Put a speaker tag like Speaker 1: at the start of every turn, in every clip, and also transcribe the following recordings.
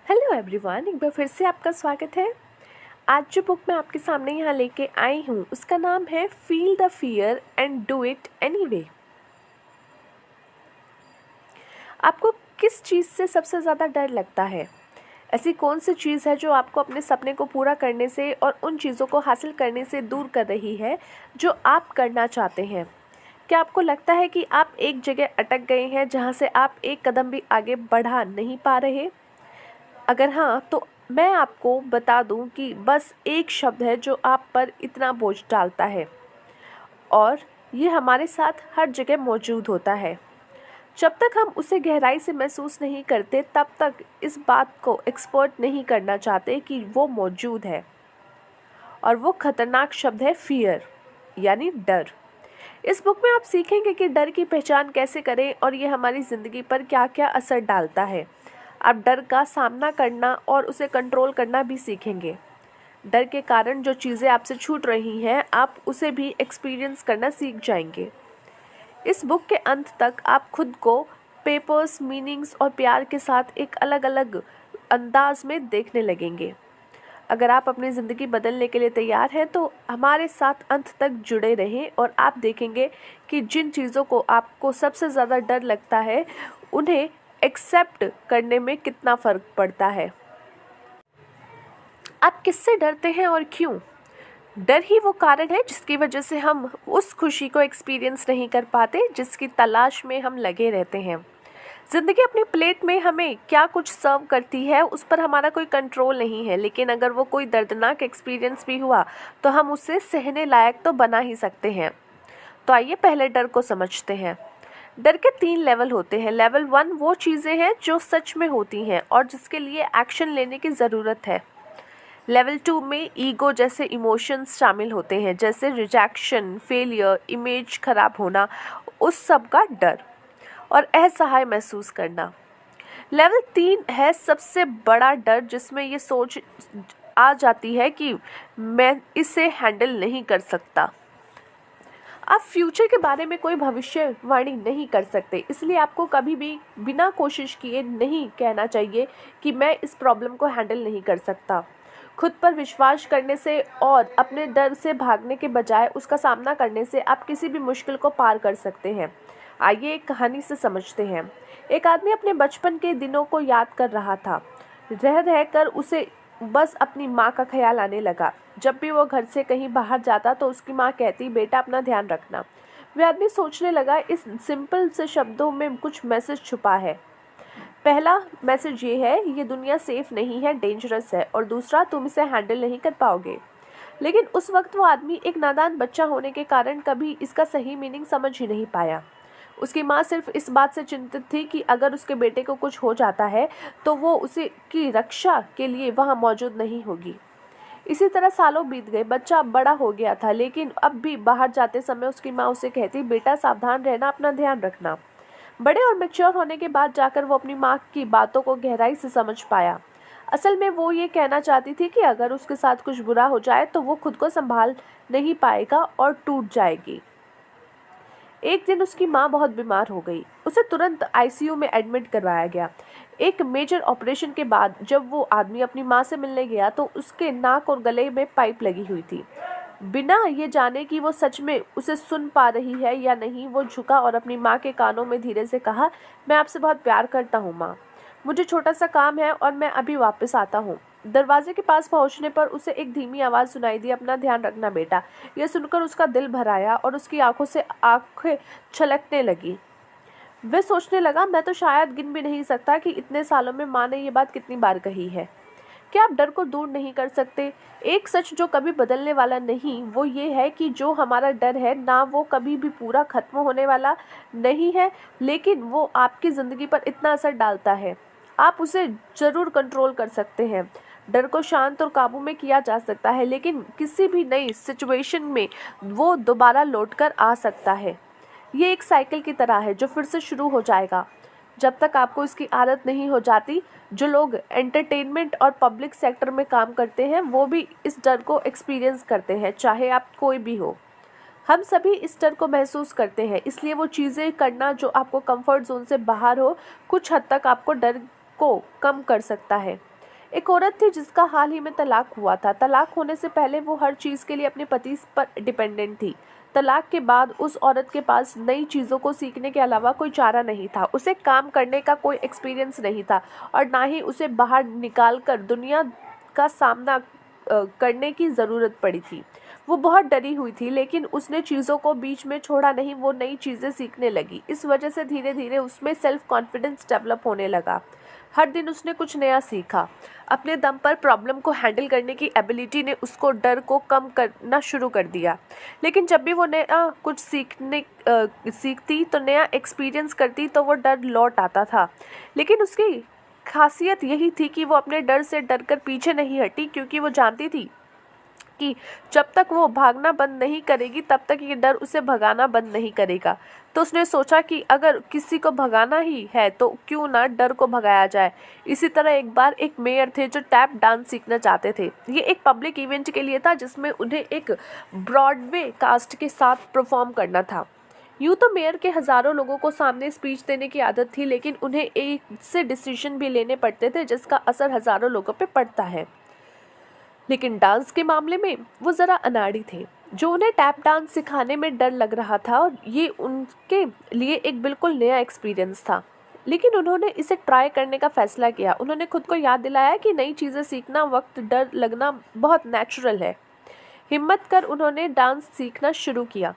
Speaker 1: Hello everyone, एक बार फिर से आपका स्वागत है। आज जो बुक मैं आपके सामने यहाँ लेके आई हूँ उसका नाम है feel the fear and do it anyway. आपको किस चीज़ से सबसे ज़्यादा डर लगता है? ऐसी कौन सी चीज़ है जो आपको अपने सपने को पूरा करने से और उन चीज़ों को हासिल करने से दूर कर रही है जो आप करना चाहते हैं? क्या आपको लगता है कि आप एक जगह अटक गए हैं जहाँ से आप एक कदम भी आगे बढ़ा नहीं पा रहे? अगर हाँ, तो मैं आपको बता दूं कि बस एक शब्द है जो आप पर इतना बोझ डालता है और ये हमारे साथ हर जगह मौजूद होता है। जब तक हम उसे गहराई से महसूस नहीं करते तब तक इस बात को एक्सपर्ट नहीं करना चाहते कि वो मौजूद है। और वो खतरनाक शब्द है फियर, यानी डर। इस बुक में आप सीखेंगे कि डर की पहचान कैसे करें और ये हमारी ज़िंदगी पर क्या क्या असर डालता है। आप डर का सामना करना और उसे कंट्रोल करना भी सीखेंगे। डर के कारण जो चीज़ें आपसे छूट रही हैं आप उसे भी एक्सपीरियंस करना सीख जाएंगे। इस बुक के अंत तक आप खुद को पेपर्स, मीनिंग्स और प्यार के साथ एक अलग अलग अंदाज में देखने लगेंगे। अगर आप अपनी ज़िंदगी बदलने के लिए तैयार हैं तो हमारे साथ अंत तक जुड़े रहें और आप देखेंगे कि जिन चीज़ों को आपको सबसे ज़्यादा डर लगता है उन्हें एक्सेप्ट करने में कितना फ़र्क पड़ता है। आप किससे डरते हैं और क्यों? डर ही वो कारण है जिसकी वजह से हम उस खुशी को एक्सपीरियंस नहीं कर पाते जिसकी तलाश में हम लगे रहते हैं। ज़िंदगी अपनी प्लेट में हमें क्या कुछ सर्व करती है उस पर हमारा कोई कंट्रोल नहीं है, लेकिन अगर वो कोई दर्दनाक एक्सपीरियंस भी हुआ तो हम उसे सहने लायक तो बना ही सकते हैं। तो आइए पहले डर को समझते हैं। डर के 3 लेवल होते हैं। लेवल 1 वो चीज़ें हैं जो सच में होती हैं और जिसके लिए एक्शन लेने की ज़रूरत है। लेवल 2 में ईगो जैसे इमोशंस शामिल होते हैं, जैसे रिजेक्शन, फेलियर, इमेज खराब होना, उस सब का डर और असहाय महसूस करना। लेवल 3 है सबसे बड़ा डर, जिसमें ये सोच आ जाती है कि मैं इसे हैंडल नहीं कर सकता। आप फ्यूचर के बारे में कोई भविष्यवाणी नहीं कर सकते, इसलिए आपको कभी भी बिना कोशिश किए नहीं कहना चाहिए कि मैं इस प्रॉब्लम को हैंडल नहीं कर सकता। खुद पर विश्वास करने से और अपने डर से भागने के बजाय उसका सामना करने से आप किसी भी मुश्किल को पार कर सकते हैं। आइए एक कहानी से समझते हैं। एक आदमी अपने बचपन के दिनों को याद कर रहा था। रह रहकर उसे बस अपनी माँ का ख्याल आने लगा। जब भी वो घर से कहीं बाहर जाता तो उसकी माँ कहती, बेटा अपना ध्यान रखना। वह आदमी सोचने लगा, इस सिंपल से शब्दों में कुछ मैसेज छुपा है। पहला मैसेज ये है, ये दुनिया सेफ नहीं है, डेंजरस है, और दूसरा, तुम इसे हैंडल नहीं कर पाओगे। लेकिन उस वक्त वो आदमी एक नादान बच्चा होने के कारण कभी इसका सही मीनिंग समझ ही नहीं पाया। उसकी माँ सिर्फ इस बात से चिंतित थी कि अगर उसके बेटे को कुछ हो जाता है तो वो उसे की रक्षा के लिए वहाँ मौजूद नहीं होगी। इसी तरह सालों बीत गए। बच्चा अब बड़ा हो गया था, लेकिन अब भी बाहर जाते समय उसकी माँ उसे कहती, बेटा सावधान रहना, अपना ध्यान रखना। बड़े और मैच्योर होने के बाद जाकर वो अपनी माँ की बातों को गहराई से समझ पाया। असल में वो ये कहना चाहती थी कि अगर उसके साथ कुछ बुरा हो जाए तो वो खुद को संभाल नहीं पाएगा और टूट जाएगी। एक दिन उसकी माँ बहुत बीमार हो गई। उसे तुरंत आईसीयू में एडमिट करवाया गया। एक मेजर ऑपरेशन के बाद जब वो आदमी अपनी माँ से मिलने गया तो उसके नाक और गले में पाइप लगी हुई थी। बिना ये जाने कि वो सच में उसे सुन पा रही है या नहीं, वो झुका और अपनी माँ के कानों में धीरे से कहा, मैं आपसे बहुत प्यार करता हूँ माँ, मुझे छोटा सा काम है और मैं अभी वापस आता हूँ। दरवाजे के पास पहुंचने पर उसे एक धीमी आवाज़ सुनाई दी, अपना ध्यान रखना बेटा। यह सुनकर उसका दिल भर आया और उसकी आंखों से आंखें छलकने लगी। वह सोचने लगा, मैं तो शायद गिन भी नहीं सकता कि इतने सालों में माँ ने ये बात कितनी बार कही है। क्या आप डर को दूर नहीं कर सकते? एक सच जो कभी बदलने वाला नहीं, वो ये है कि जो हमारा डर है ना, वो कभी भी पूरा खत्म होने वाला नहीं है, लेकिन वो आपकी ज़िंदगी पर इतना असर डालता है। आप उसे ज़रूर कंट्रोल कर सकते हैं। डर को शांत और काबू में किया जा सकता है, लेकिन किसी भी नई सिचुएशन में वो दोबारा लौट कर आ सकता है। ये एक साइकिल की तरह है जो फिर से शुरू हो जाएगा जब तक आपको इसकी आदत नहीं हो जाती। जो लोग एंटरटेनमेंट और पब्लिक सेक्टर में काम करते हैं वो भी इस डर को एक्सपीरियंस करते हैं, चाहे आप कोई भी हो। हम सभी इस डर को महसूस करते हैं, इसलिए वो चीज़ें करना जो आपको कंफर्ट जोन से बाहर हो कुछ हद तक आपको डर को कम कर सकता है। एक औरत थी जिसका हाल ही में तलाक हुआ था। तलाक होने से पहले वो हर चीज़ के लिए अपने पति पर डिपेंडेंट थी। तलाक के बाद उस औरत के पास नई चीज़ों को सीखने के अलावा कोई चारा नहीं था। उसे काम करने का कोई एक्सपीरियंस नहीं था और ना ही उसे बाहर निकाल कर दुनिया का सामना करने की ज़रूरत पड़ी थी। वो बहुत डरी हुई थी, लेकिन उसने चीज़ों को बीच में छोड़ा नहीं। वो नई चीज़ें सीखने लगी। इस वजह से धीरे धीरे उसमें सेल्फ कॉन्फिडेंस डेवलप होने लगा। हर दिन उसने कुछ नया सीखा। अपने दम पर प्रॉब्लम को हैंडल करने की एबिलिटी ने उसको डर को कम करना शुरू कर दिया। लेकिन जब भी वो नया कुछ सीखती तो नया एक्सपीरियंस करती तो वो डर लौट आता था। लेकिन उसकी खासियत यही थी कि वो अपने डर से डर कर पीछे नहीं हटी, क्योंकि वो जानती थी कि जब तक वो भागना बंद नहीं करेगी तब तक ये डर उसे भगाना बंद नहीं करेगा। तो उसने सोचा कि अगर किसी को भगाना ही है तो क्यों ना डर को भगाया जाए। इसी तरह एक बार एक मेयर थे जो टैप डांस सीखना चाहते थे। ये एक पब्लिक इवेंट के लिए था जिसमें उन्हें एक ब्रॉडवे कास्ट के साथ परफॉर्म करना था। यूँ तो मेयर के हज़ारों लोगों को सामने स्पीच देने की आदत थी, लेकिन उन्हें एक से डिसीजन भी लेने पड़ते थे जिसका असर हज़ारों लोगों पर पड़ता है। लेकिन डांस के मामले में वो ज़रा अनाड़ी थे। जो उन्हें टैप डांस सिखाने में डर लग रहा था और ये उनके लिए एक बिल्कुल नया एक्सपीरियंस था, लेकिन उन्होंने इसे ट्राई करने का फैसला किया। उन्होंने खुद को याद दिलाया कि नई चीज़ें सीखना वक्त डर लगना बहुत नेचुरल है। हिम्मत कर उन्होंने डांस सीखना शुरू किया।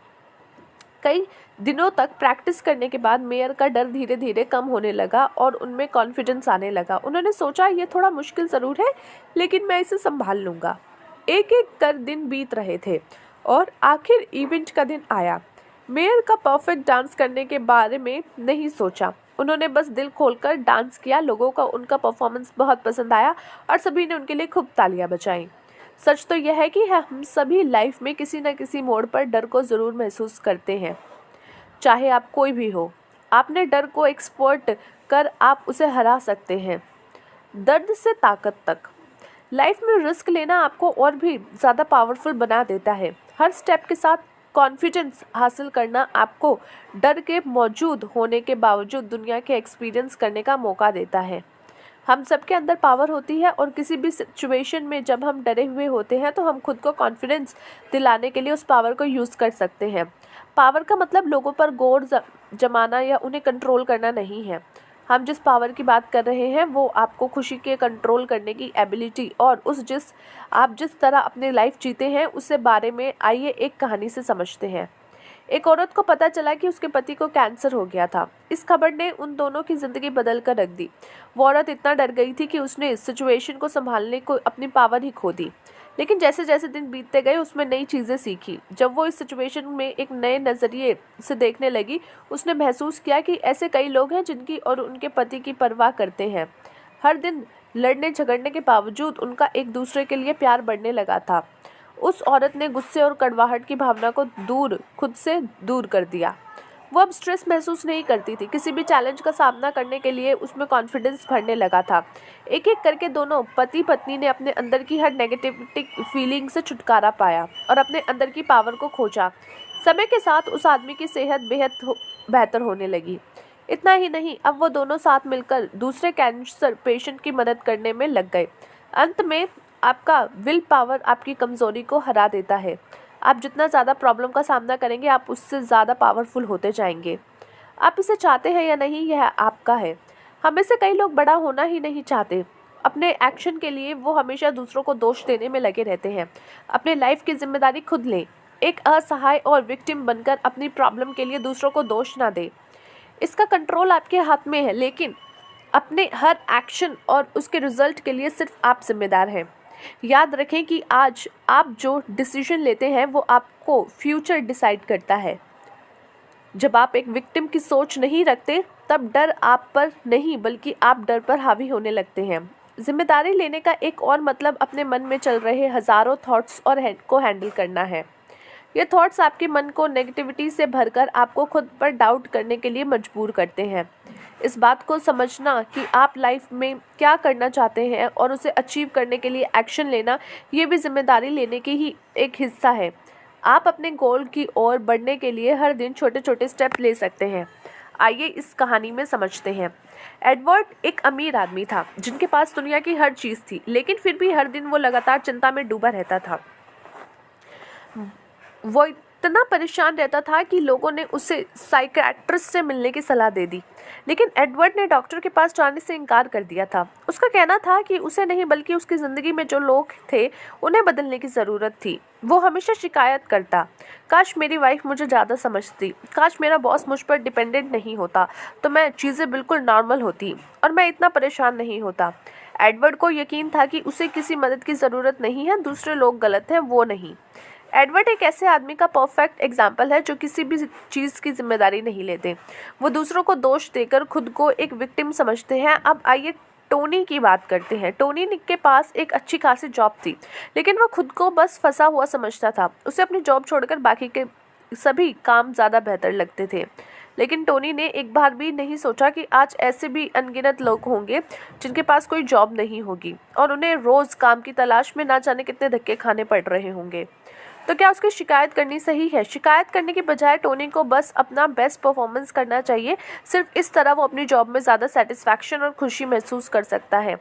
Speaker 1: कई दिनों तक प्रैक्टिस करने के बाद मेयर का डर धीरे धीरे कम होने लगा और उनमें कॉन्फिडेंस आने लगा। उन्होंने सोचा ये थोड़ा मुश्किल ज़रूर है, लेकिन मैं इसे संभाल लूँगा। एक एक कर दिन बीत रहे थे और आखिर इवेंट का दिन आया। मेयर का परफेक्ट डांस करने के बारे में नहीं सोचा। उन्होंने बस दिल खोलकर डांस किया। लोगों को उनका परफॉर्मेंस बहुत पसंद आया और सभी ने उनके लिए खूब तालियां बजाईं। सच तो यह है कि हम सभी लाइफ में किसी न किसी मोड़ पर डर को ज़रूर महसूस करते हैं, चाहे आप कोई भी हो। आपने डर को एक्सपर्ट कर आप उसे हरा सकते हैं। दर्द से ताकत तक। लाइफ में रिस्क लेना आपको और भी ज़्यादा पावरफुल बना देता है। हर स्टेप के साथ कॉन्फिडेंस हासिल करना आपको डर के मौजूद होने के बावजूद दुनिया के एक्सपीरियंस करने का मौका देता है। हम सबके अंदर पावर होती है और किसी भी सिचुएशन में जब हम डरे हुए होते हैं तो हम खुद को कॉन्फिडेंस दिलाने के लिए उस पावर को यूज़ कर सकते हैं। पावर का मतलब लोगों पर गौर जमाना या उन्हें कंट्रोल करना नहीं है। हम जिस पावर की बात कर रहे हैं वो आपको खुशी के कंट्रोल करने की एबिलिटी और आप जिस तरह अपनी लाइफ जीते हैं उससे बारे में आइए एक कहानी से समझते हैं। एक औरत को पता चला कि उसके पति को कैंसर हो गया था। इस खबर ने उन दोनों की ज़िंदगी बदल कर रख दी। वो औरत इतना डर गई थी कि उसने इस सिचुएशन को संभालने को अपनी पावर ही खो दी। लेकिन जैसे जैसे दिन बीतते गए उसमें नई चीज़ें सीखी। जब वो इस सिचुएशन में एक नए नज़रिए से देखने लगी, उसने महसूस किया कि ऐसे कई लोग हैं जिनकी और उनके पति की परवाह करते हैं। हर दिन लड़ने झगड़ने के बावजूद उनका एक दूसरे के लिए प्यार बढ़ने लगा था। उस औरत ने गुस्से और कड़वाहट की भावना को खुद से दूर कर दिया। वो अब स्ट्रेस महसूस नहीं करती थी। किसी भी चैलेंज का सामना करने के लिए उसमें कॉन्फिडेंस भरने लगा था। एक एक करके दोनों पति पत्नी ने अपने अंदर की हर नेगेटिविटी फीलिंग से छुटकारा पाया और अपने अंदर की पावर को खोजा। समय के साथ उस आदमी की सेहत बेहतर होने लगी। इतना ही नहीं, अब वो दोनों साथ मिलकर दूसरे कैंसर पेशेंट की मदद करने में लग गए। अंत में आपका विल पावर आपकी कमज़ोरी को हरा देता है। आप जितना ज़्यादा प्रॉब्लम का सामना करेंगे आप उससे ज़्यादा पावरफुल होते जाएंगे। आप इसे चाहते हैं या नहीं, यह आपका है। हमें से कई लोग बड़ा होना ही नहीं चाहते। अपने एक्शन के लिए वो हमेशा दूसरों को दोष देने में लगे रहते हैं। अपने लाइफ की जिम्मेदारी खुद लें। एक असहाय और विक्टिम बनकर अपनी प्रॉब्लम के लिए दूसरों को दोष ना दें। इसका कंट्रोल आपके हाथ में है, लेकिन अपने हर एक्शन और उसके रिजल्ट के लिए सिर्फ आप जिम्मेदार हैं। याद रखें कि आज आप जो डिसीजन लेते हैं वो आपको फ्यूचर डिसाइड करता है। जब आप एक विक्टिम की सोच नहीं रखते तब डर आप पर नहीं बल्कि आप डर पर हावी होने लगते हैं। जिम्मेदारी लेने का एक और मतलब अपने मन में चल रहे हज़ारों थॉट्स को हैंडल करना है। ये थॉट्स आपके मन को नेगेटिविटी से भरकर आपको खुद पर डाउट करने के लिए मजबूर करते हैं। इस बात को समझना कि आप लाइफ में क्या करना चाहते हैं और उसे अचीव करने के लिए एक्शन लेना, ये भी जिम्मेदारी लेने की ही एक हिस्सा है। आप अपने गोल की ओर बढ़ने के लिए हर दिन छोटे छोटे स्टेप ले सकते हैं। आइए इस कहानी में समझते हैं। एडवर्ड एक अमीर आदमी था जिनके पास दुनिया की हर चीज़ थी, लेकिन फिर भी हर दिन वो लगातार चिंता में डूबा रहता था। वो इतना परेशान रहता था कि लोगों ने उसे साइकियाट्रिस्ट से मिलने की सलाह दे दी, लेकिन एडवर्ड ने डॉक्टर के पास जाने से इनकार कर दिया था। उसका कहना था कि उसे नहीं बल्कि उसकी ज़िंदगी में जो लोग थे उन्हें बदलने की ज़रूरत थी। वो हमेशा शिकायत करता, काश मेरी वाइफ मुझे ज़्यादा समझती, काश मेरा बॉस मुझ पर डिपेंडेंट नहीं होता तो मैं चीज़ें बिल्कुल नॉर्मल होती और मैं इतना परेशान नहीं होता। एडवर्ड को यकीन था कि उसे किसी मदद की ज़रूरत नहीं है, दूसरे लोग गलत हैं, वो नहीं। एडवर्ड एक ऐसे आदमी का परफेक्ट एग्जाम्पल है जो किसी भी चीज़ की जिम्मेदारी नहीं लेते। वो दूसरों को दोष देकर खुद को एक विक्टिम समझते हैं। अब आइए टोनी की बात करते हैं। टोनी के पास एक अच्छी खासी जॉब थी, लेकिन वो खुद को बस फंसा हुआ समझता था। उसे अपनी जॉब छोड़कर बाकी के सभी काम ज़्यादा बेहतर लगते थे। लेकिन टोनी ने एक बार भी नहीं सोचा कि आज ऐसे भी अनगिनत लोग होंगे जिनके पास कोई जॉब नहीं होगी और उन्हें रोज़ काम की तलाश में ना जाने कितने धक्के खाने पड़ रहे होंगे। तो क्या उसकी शिकायत करनी सही है? शिकायत करने के बजाय टोनी को बस अपना बेस्ट परफॉर्मेंस करना चाहिए। सिर्फ इस तरह वो अपनी जॉब में ज़्यादा सेटिस्फैक्शन और खुशी महसूस कर सकता है।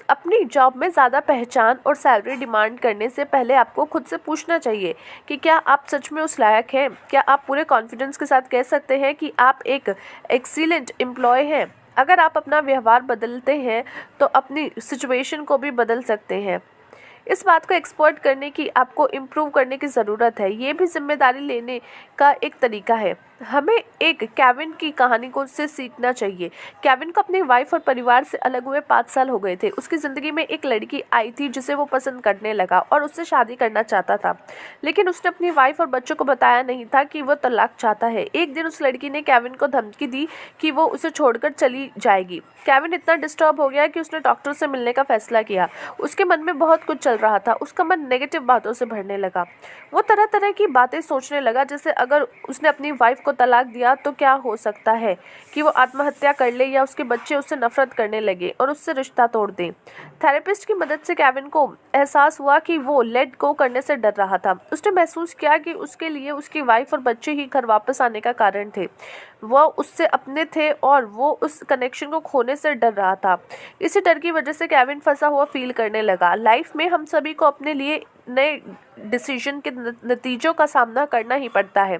Speaker 1: अपनी जॉब में ज़्यादा पहचान और सैलरी डिमांड करने से पहले आपको खुद से पूछना चाहिए कि क्या आप सच में उस लायक हैं। क्या आप पूरे कॉन्फिडेंस के साथ कह सकते हैं कि आप एक एक्सीलेंट एम्प्लॉय हैं? अगर आप अपना व्यवहार बदलते हैं तो अपनी सिचुएशन को भी बदल सकते हैं। इस बात को एक्सपर्ट करने की आपको इम्प्रूव करने की ज़रूरत है। ये भी जिम्मेदारी लेने का एक तरीका है। हमें एक केविन की कहानी को से सीखना चाहिए। केविन को अपनी वाइफ और परिवार से अलग हुए 5 साल हो गए थे। उसकी ज़िंदगी में एक लड़की आई थी जिसे वो पसंद करने लगा और उससे शादी करना चाहता था, लेकिन उसने अपनी वाइफ और बच्चों को बताया नहीं था कि वो तलाक चाहता है। एक दिन उस लड़की ने केविन को धमकी दी कि वो उसे छोड़कर चली जाएगी। केविन इतना डिस्टर्ब हो गया कि उसने डॉक्टर से मिलने का फैसला किया। उसके मन में बहुत कुछ चल रहा था। उसका मन नेगेटिव बातों से भरने लगा। वो तरह तरह की बातें सोचने लगा, जैसे अगर उसने अपनी वाइफ को तलाक दिया तो क्या हो सकता है कि वो आत्महत्या कर ले या उसके बच्चे उससे नफरत करने लगे और उससे रिश्ता तोड़ दें। थेरेपिस्ट की मदद से केविन को एहसास हुआ कि वो लेट गो करने से डर रहा था। उसने महसूस किया कि उसके लिए उसकी वाइफ और बच्चे ही घर वापस आने का कारण थे। वो उससे अपने थे और वो उस कनेक्शन को खोने से डर रहा था। इसी डर की वजह से केविन फंसा हुआ फील करने लगा। लाइफ में हम सभी को अपने लिए नए डिसीजन के नतीजों का सामना करना ही पड़ता है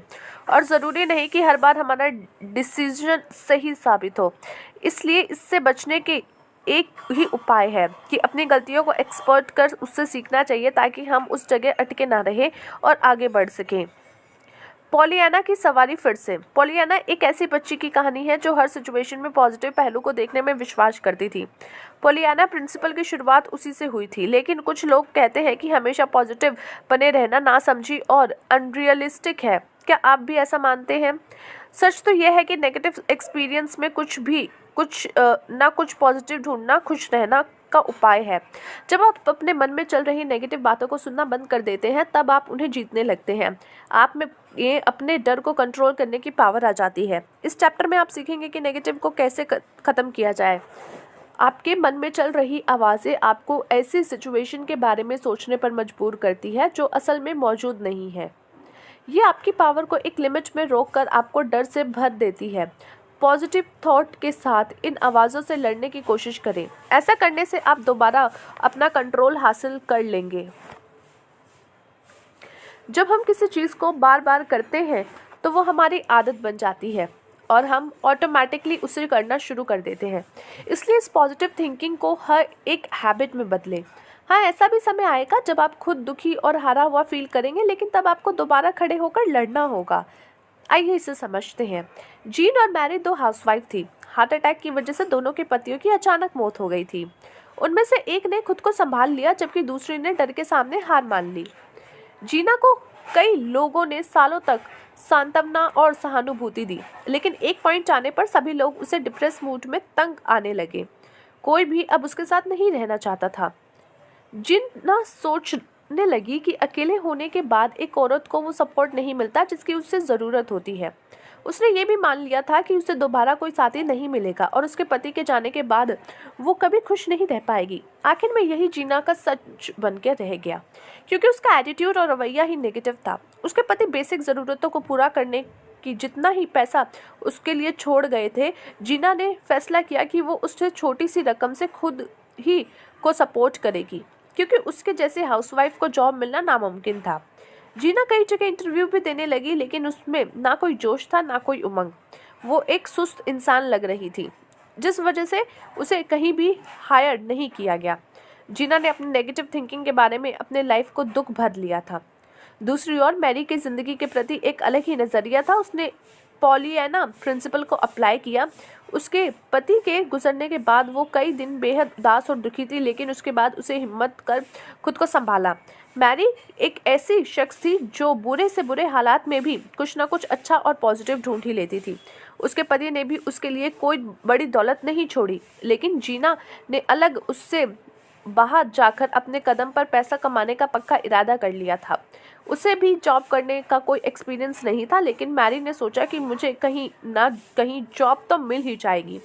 Speaker 1: और ज़रूरी नहीं कि हर बार हमारा डिसीजन सही साबित हो। इसलिए इससे बचने के एक ही उपाय है कि अपनी गलतियों को एक्सपर्ट कर उससे सीखना चाहिए ताकि हम उस जगह अटके ना रहें और आगे बढ़ सकें। पॉलियाना की सवारी फिर से। पॉलियाना एक ऐसी बच्ची की कहानी है जो हर सिचुएशन में पॉजिटिव पहलू को देखने में विश्वास करती थी। पॉलियाना प्रिंसिपल की शुरुआत उसी से हुई थी, लेकिन कुछ लोग कहते हैं कि हमेशा पॉजिटिव बने रहना नासमझी और अनरियलिस्टिक है। क्या आप भी ऐसा मानते हैं? सच तो यह है कि नेगेटिव एक्सपीरियंस में कुछ पॉजिटिव ढूंढना खुश रहना का उपाय है। जब आप अपने मन में चल रही नेगेटिव बातों को सुनना बंद कर देते हैं तब आप उन्हें जीतने लगते हैं। आप में ये अपने डर को कंट्रोल करने की पावर आ जाती है। इस चैप्टर में आप सीखेंगे कि नेगेटिव को कैसे ख़त्म किया जाए। आपके मन में चल रही आवाज़ें आपको ऐसी सिचुएशन के बारे में सोचने पर मजबूर करती है जो असल में मौजूद नहीं है। ये आपकी पावर को एक लिमिट में रोककर आपको डर से भर देती है। पॉजिटिव थॉट के साथ इन आवाज़ों से लड़ने की कोशिश करें। ऐसा करने से आप दोबारा अपना कंट्रोल हासिल कर लेंगे। जब हम किसी चीज़ को बार बार करते हैं तो वो हमारी आदत बन जाती है और हम ऑटोमेटिकली उसे करना शुरू कर देते हैं। इसलिए इस पॉजिटिव थिंकिंग को हर एक हैबिट में बदलें। हाँ, ऐसा भी समय आएगा जब आप खुद दुखी और हारा हुआ फील करेंगे, लेकिन तब आपको दोबारा खड़े होकर लड़ना होगा। आइए इसे समझते हैं। जीन और मैरी 2 हाउसवाइफ थी। हार्ट अटैक की वजह से दोनों के पतियों की अचानक मौत हो गई थी। उनमें से एक ने खुद को संभाल लिया जबकि दूसरी ने डर के सामने हार मान ली। जीना को कई लोगों ने सालों तक सांत्वना और सहानुभूति दी, लेकिन एक पॉइंट आने पर सभी लोग उसे डिप्रेस मूड में तंग आने लगे। कोई भी अब उसके साथ नहीं रहना चाहता था। जीना सोचने लगी कि अकेले होने के बाद एक औरत को वो सपोर्ट नहीं मिलता जिसकी उससे ज़रूरत होती है। उसने ये भी मान लिया था कि उसे दोबारा कोई साथी नहीं मिलेगा और उसके पति के जाने के बाद वो कभी खुश नहीं रह पाएगी। आखिर में यही जीना का सच बन के रह गया, क्योंकि उसका एटीट्यूड और रवैया ही नेगेटिव था। उसके पति बेसिक ज़रूरतों को पूरा करने कि जितना ही पैसा उसके लिए छोड़ गए थे, जीना ने फैसला किया कि वो उससे छोटी सी रकम से खुद ही को सपोर्ट करेगी, क्योंकि उसके जैसे हाउसवाइफ को जॉब मिलना नामुमकिन था। जीना कई जगह इंटरव्यू भी देने लगी, लेकिन उसमें ना कोई जोश था ना कोई उमंग। वो एक सुस्त इंसान लग रही थी, जिस वजह से उसे कहीं भी हायर नहीं किया गया। जीना ने अपनी नेगेटिव थिंकिंग के बारे में अपने लाइफ को दुख भर लिया था। दूसरी ओर मैरी की ज़िंदगी के प्रति एक अलग ही नज़रिया था। उसने पॉलियाना प्रिंसिपल को अप्लाई किया। उसके पति के गुजरने के बाद वो कई दिन बेहद उदास और दुखी थी, लेकिन उसके बाद उसे हिम्मत कर खुद को संभाला। मैरी एक ऐसी शख्स थी जो बुरे से बुरे हालात में भी कुछ ना कुछ अच्छा और पॉजिटिव ढूंढ ही लेती थी। उसके पति ने भी उसके लिए कोई बड़ी दौलत नहीं छोड़ी, लेकिन जीना ने अलग उससे बाहर जाकर अपने कदम पर पैसा कमाने का पक्का इरादा कर लिया था। उसे भी जॉब करने का कोई एक्सपीरियंस नहीं था, लेकिन मैरी ने सोचा कि मुझे कहीं ना कहीं जॉब तो मिल ही जाएगी।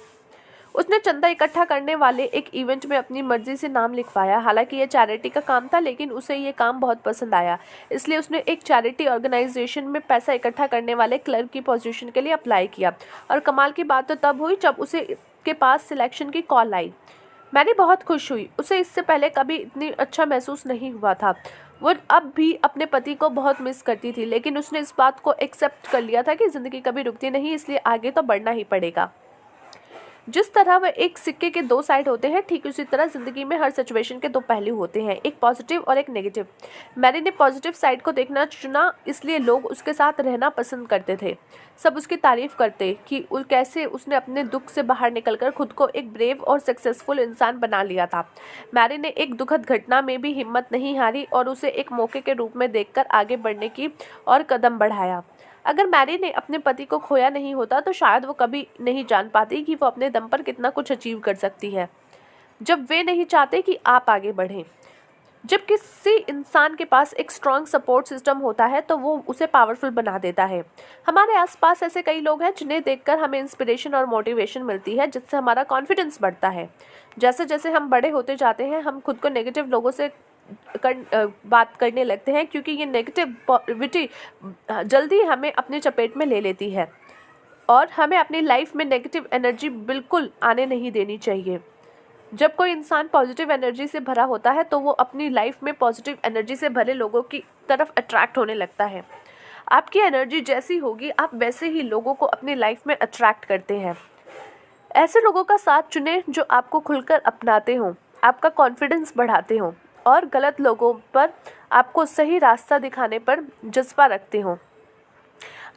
Speaker 1: उसने चंदा इकट्ठा करने वाले एक इवेंट में अपनी मर्जी से नाम लिखवाया। हालांकि यह चैरिटी का काम था, लेकिन उसे ये काम बहुत पसंद आया, इसलिए उसने एक चैरिटी ऑर्गेनाइजेशन में पैसा इकट्ठा करने वाले क्लर्क की पोजीशन के लिए अप्लाई किया। और कमाल की बात तो तब हुई जब उसे के पास सिलेक्शन की कॉल आई। मैरी बहुत खुश हुई। उसे इससे पहले कभी इतनी अच्छा महसूस नहीं हुआ था। वो अब भी अपने पति को बहुत मिस करती थी, लेकिन उसने इस बात को एक्सेप्ट कर लिया था कि ज़िंदगी कभी रुकती नहीं, इसलिए आगे तो बढ़ना ही पड़ेगा। जिस तरह वह एक सिक्के के दो साइड होते हैं, ठीक उसी तरह ज़िंदगी में हर सिचुएशन के दो पहलू होते हैं, एक पॉजिटिव और एक नेगेटिव। मैरी ने पॉजिटिव साइड को देखना चुना, इसलिए लोग उसके साथ रहना पसंद करते थे। सब उसकी तारीफ करते कि कैसे उसने अपने दुख से बाहर निकलकर खुद को एक ब्रेव और सक्सेसफुल इंसान बना लिया था। मैरी ने एक दुखद घटना में भी हिम्मत नहीं हारी और उसे एक मौके के रूप में देखकर आगे बढ़ने की और कदम बढ़ाया। अगर मैरी ने अपने पति को खोया नहीं होता तो शायद वो कभी नहीं जान पाती कि वो अपने दम पर कितना कुछ अचीव कर सकती है, जब वे नहीं चाहते कि आप आगे बढ़ें। जब किसी इंसान के पास एक स्ट्रॉन्ग सपोर्ट सिस्टम होता है तो वो उसे पावरफुल बना देता है। हमारे आसपास ऐसे कई लोग हैं जिन्हें देखकर हमें इंस्पिरेशन और मोटिवेशन मिलती है, जिससे हमारा कॉन्फिडेंस बढ़ता है। जैसे जैसे हम बड़े होते जाते हैं, हम खुद को नेगेटिव लोगों से बात करने लगते हैं, क्योंकि ये नेगेटिविटी जल्दी हमें अपने चपेट में ले लेती है और हमें अपनी लाइफ में नेगेटिव एनर्जी बिल्कुल आने नहीं देनी चाहिए। जब कोई इंसान पॉजिटिव एनर्जी से भरा होता है तो वो अपनी लाइफ में पॉजिटिव एनर्जी से भरे लोगों की तरफ अट्रैक्ट होने लगता है। आपकी एनर्जी जैसी होगी, आप वैसे ही लोगों को अपनी लाइफ में अट्रैक्ट करते हैं। ऐसे लोगों का साथ चुनें जो आपको खुलकर अपनाते हों, आपका कॉन्फिडेंस बढ़ाते हों और गलत लोगों पर आपको सही रास्ता दिखाने पर जज्बा रखते हों।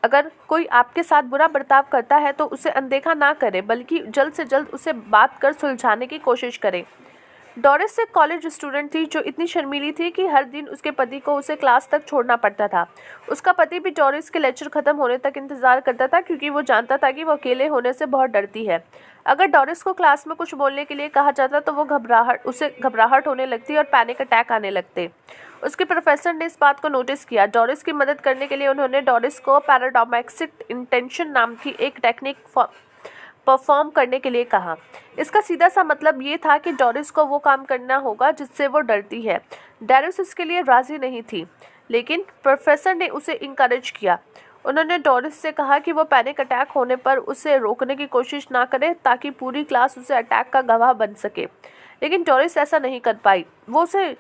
Speaker 1: अगर कोई आपके साथ बुरा बर्ताव करता है तो उसे अनदेखा ना करें, बल्कि जल्द से जल्द उसे बात कर सुलझाने की कोशिश करें। डोरिस एक कॉलेज स्टूडेंट थी जो इतनी शर्मीली थी कि हर दिन उसके पति को उसे क्लास तक छोड़ना पड़ता था। उसका पति भी डोरिस के लेक्चर खत्म होने तक इंतजार करता था, क्योंकि वो जानता था कि वो अकेले होने से बहुत डरती है। अगर डोरिस को क्लास में कुछ बोलने के लिए कहा जाता तो वो घबराहट होने लगती और पैनिक अटैक आने लगते। उसके प्रोफेसर ने इस बात को नोटिस किया। डोरिस की मदद करने के लिए उन्होंने डोरिस को पैराडोक्सिक इंटेंशन नाम की एक टेक्निक परफॉर्म करने के लिए कहा। इसका सीधा सा मतलब ये था कि डोरिस को वो काम करना होगा जिससे वो डरती है। डोरिस इसके लिए राजी नहीं थी, लेकिन प्रोफेसर ने उसे इंकरेज किया। उन्होंने डोरिस से कहा कि वो पैनिक अटैक होने पर उसे रोकने की कोशिश ना करे, ताकि पूरी क्लास उसे अटैक का गवाह बन सके। लेकिन डोरिस ऐसा नहीं कर पाई। वो उसे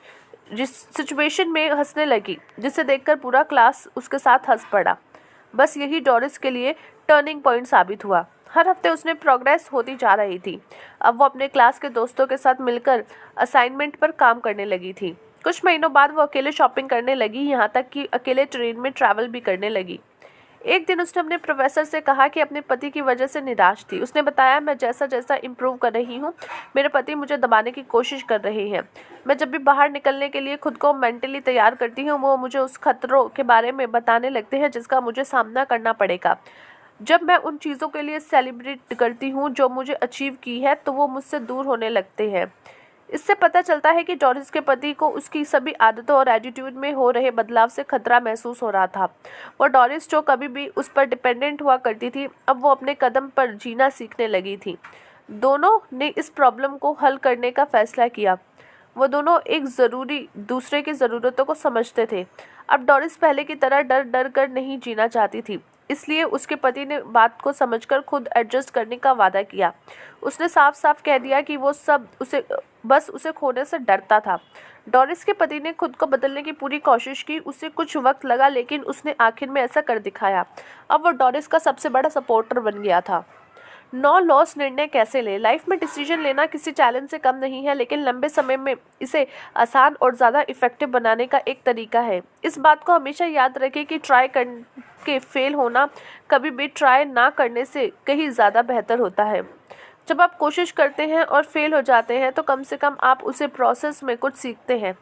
Speaker 1: जिस सिचुएशन में हंसने लगी, जिसे देखकर पूरा क्लास उसके साथ हंस पड़ा। बस यही डोरिस के लिए टर्निंग पॉइंट साबित हुआ। हर हफ्ते उसमें प्रोग्रेस होती जा रही थी। अब वो अपने क्लास के दोस्तों के साथ मिलकर असाइनमेंट पर काम करने लगी थी। कुछ महीनों बाद वो अकेले शॉपिंग करने लगी, यहाँ तक कि अकेले ट्रेन में ट्रैवल भी करने लगी। एक दिन उसने अपने प्रोफेसर से कहा कि अपने पति की वजह से निराश थी। उसने बताया, मैं जैसा जैसा इम्प्रूव कर रही हूँ, मेरे पति मुझे दबाने की कोशिश कर रहे हैं। मैं जब भी बाहर निकलने के लिए खुद को मेंटली तैयार करती हूँ, वो मुझे उस खतरों के बारे में बताने लगते हैं जिसका मुझे सामना करना पड़ेगा। जब मैं उन चीज़ों के लिए सेलिब्रेट करती हूँ जो मुझे अचीव की है, तो वो मुझसे दूर होने लगते हैं। इससे पता चलता है कि डोरिस के पति को उसकी सभी आदतों और एटीट्यूड में हो रहे बदलाव से खतरा महसूस हो रहा था। वो डोरिस जो कभी भी उस पर डिपेंडेंट हुआ करती थी, अब वो अपने कदम पर जीना सीखने लगी थी। दोनों ने इस प्रॉब्लम को हल करने का फैसला किया। वो दोनों दूसरे की ज़रूरतों को समझते थे। अब डोरिस पहले की तरह डर डर कर नहीं जीना चाहती थी। इसलिए उसके पति ने बात को समझकर खुद एडजस्ट करने का वादा किया। उसने साफ साफ कह दिया कि वो सब उसे खोने से डरता था। डोरिस के पति ने खुद को बदलने की पूरी कोशिश की। उसे कुछ वक्त लगा, लेकिन उसने आखिर में ऐसा कर दिखाया। अब वो डोरिस का सबसे बड़ा सपोर्टर बन गया था। नो लॉस निर्णय कैसे ले। लाइफ में डिसीजन लेना किसी चैलेंज से कम नहीं है, लेकिन लंबे समय में इसे आसान और ज़्यादा इफेक्टिव बनाने का एक तरीका है। इस बात को हमेशा याद रखें कि ट्राई करके फेल होना कभी भी ट्राई ना करने से कहीं ज़्यादा बेहतर होता है। जब आप कोशिश करते हैं और फेल हो जाते हैं तो कम से कम आप उसे प्रोसेस में कुछ सीखते हैं।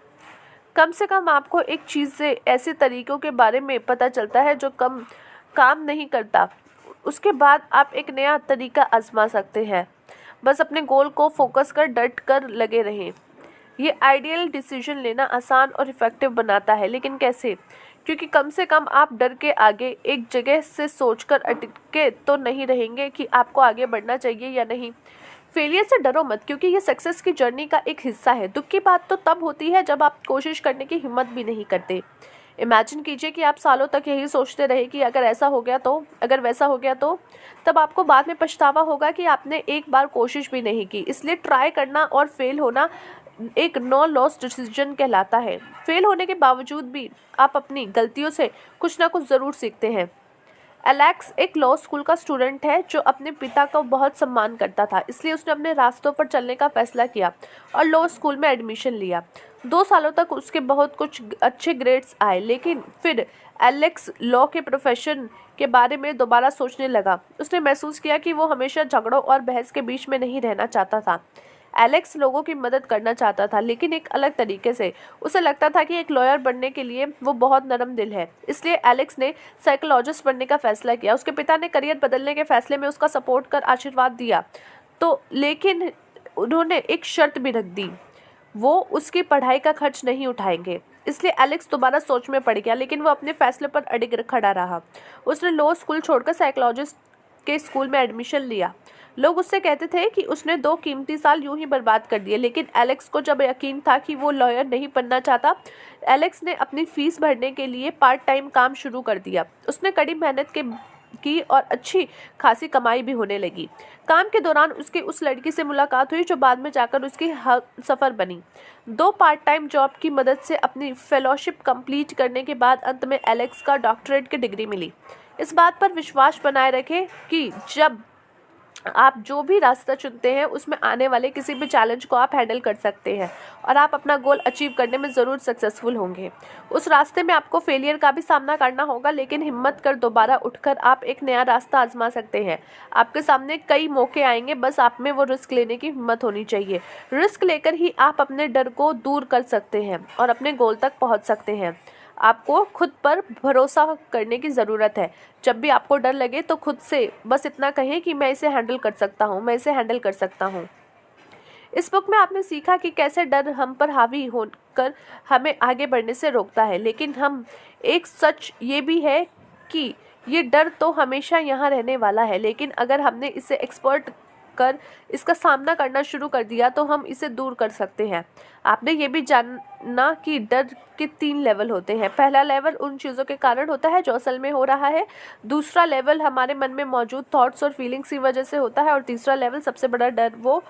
Speaker 1: कम से कम आपको एक चीज़ से ऐसे तरीक़ों के बारे में पता चलता है जो काम नहीं करता। उसके बाद आप एक नया तरीका आजमा सकते हैं। बस अपने गोल को फोकस कर डट कर लगे रहें। ये आइडियल डिसीजन लेना आसान और इफ़ेक्टिव बनाता है, लेकिन कैसे? क्योंकि कम से कम आप डर के आगे एक जगह से सोचकर अटके तो नहीं रहेंगे कि आपको आगे बढ़ना चाहिए या नहीं। फेलियर से डरो मत, क्योंकि ये सक्सेस की जर्नी का एक हिस्सा है। दुख की बात तो तब होती है जब आप कोशिश करने की हिम्मत भी नहीं करते। इमेजिन कीजिए कि आप सालों तक यही सोचते रहे कि अगर ऐसा हो गया तो, अगर वैसा हो गया तो, तब आपको बाद में पछतावा होगा कि आपने एक बार कोशिश भी नहीं की। इसलिए ट्राई करना और फेल होना एक नो लॉस डिसीजन कहलाता है। फेल होने के बावजूद भी आप अपनी गलतियों से कुछ ना कुछ ज़रूर सीखते हैं। एलेक्स एक लॉ स्कूल का स्टूडेंट है जो अपने पिता का बहुत सम्मान करता था, इसलिए उसने अपने रास्तों पर चलने का फैसला किया और लॉ स्कूल में एडमिशन लिया। 2 सालों तक उसके बहुत कुछ अच्छे ग्रेड्स आए, लेकिन फिर एलेक्स लॉ के प्रोफेशन के बारे में दोबारा सोचने लगा। उसने महसूस किया कि वो हमेशा झगड़ों और बहस के बीच में नहीं रहना चाहता था। एलेक्स लोगों की मदद करना चाहता था, लेकिन एक अलग तरीके से। उसे लगता था कि एक लॉयर बनने के लिए वो बहुत नरम दिल है। इसलिए एलेक्स ने साइकोलॉजिस्ट बनने का फैसला किया। उसके पिता ने करियर बदलने के फैसले में उसका सपोर्ट कर आशीर्वाद दिया, लेकिन उन्होंने एक शर्त भी रख दी, वो उसकी पढ़ाई का खर्च नहीं उठाएंगे। इसलिए एलेक्स दोबारा सोच में पड़ गया, लेकिन वो अपने फैसले पर अडिग खड़ा रहा। उसने लॉ स्कूल छोड़कर साइकोलॉजिस्ट के स्कूल में एडमिशन लिया। लोग उससे कहते थे कि उसने 2 कीमती साल यूं ही बर्बाद कर दिए, लेकिन एलेक्स को जब यकीन था कि वो लॉयर नहीं बनना चाहता, एलेक्स ने अपनी फीस भरने के लिए पार्ट टाइम काम शुरू कर दिया। उसने कड़ी मेहनत की और अच्छी खासी कमाई भी होने लगी। काम के दौरान उसकी उस लड़की से मुलाकात हुई जो बाद में जाकर उसकी सफ़र बनी। 2 पार्ट टाइम जॉब की मदद से अपनी फेलोशिप कंप्लीट करने के बाद अंत में एलेक्स का डॉक्टरेट की डिग्री मिली। इस बात पर विश्वास बनाए रखें कि जब आप जो भी रास्ता चुनते हैं उसमें आने वाले किसी भी चैलेंज को आप हैंडल कर सकते हैं और आप अपना गोल अचीव करने में ज़रूर सक्सेसफुल होंगे। उस रास्ते में आपको फेलियर का भी सामना करना होगा, लेकिन हिम्मत कर दोबारा उठकर आप एक नया रास्ता आजमा सकते हैं। आपके सामने कई मौके आएंगे, बस आप में वो रिस्क लेने की हिम्मत होनी चाहिए। रिस्क लेकर ही आप अपने डर को दूर कर सकते हैं और अपने गोल तक पहुँच सकते हैं। आपको खुद पर भरोसा करने की ज़रूरत है। जब भी आपको डर लगे तो खुद से बस इतना कहें कि मैं इसे हैंडल कर सकता हूँ, मैं इसे हैंडल कर सकता हूँ। इस बुक में आपने सीखा कि कैसे डर हम पर हावी होकर हमें आगे बढ़ने से रोकता है, लेकिन एक सच ये भी है कि ये डर तो हमेशा यहाँ रहने वाला है, लेकिन अगर हमने इसे एक्सपर्ट कर इसका सामना करना शुरू कर दिया तो हम इसे दूर कर सकते हैं। आपने ये भी जाना कि डर के 3 लेवल होते हैं। पहला लेवल उन चीज़ों के कारण होता है जो असल में हो रहा है। दूसरा लेवल हमारे मन में मौजूद थॉट्स और फीलिंग्स की वजह से होता है। और तीसरा लेवल सबसे बड़ा डर वो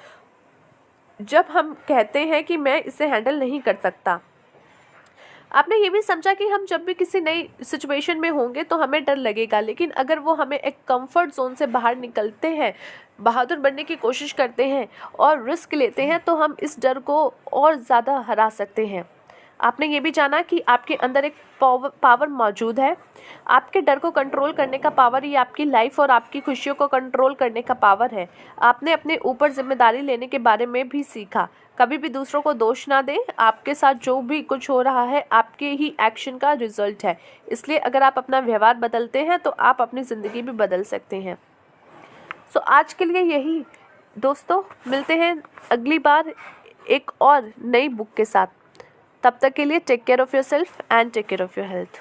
Speaker 1: जब हम कहते हैं कि मैं इसे हैंडल नहीं कर सकता। आपने ये भी समझा कि हम जब भी किसी नई सिचुएशन में होंगे तो हमें डर लगेगा, लेकिन अगर वो हमें एक कंफर्ट जोन से बाहर निकलते हैं, बहादुर बनने की कोशिश करते हैं और रिस्क लेते हैं तो हम इस डर को और ज़्यादा हरा सकते हैं। आपने ये भी जाना कि आपके अंदर एक पावर मौजूद है। आपके डर को कंट्रोल करने का पावर ही आपकी लाइफ और आपकी खुशियों को कंट्रोल करने का पावर है। आपने अपने ऊपर जिम्मेदारी लेने के बारे में भी सीखा। कभी भी दूसरों को दोष ना दें। आपके साथ जो भी कुछ हो रहा है आपके ही एक्शन का रिजल्ट है। इसलिए अगर आप अपना व्यवहार बदलते हैं तो आप अपनी ज़िंदगी भी बदल सकते हैं। सो आज के लिए यही दोस्तों, मिलते हैं अगली बार एक और नई बुक के साथ। तब तक के लिए take care of yourself and take care of your health.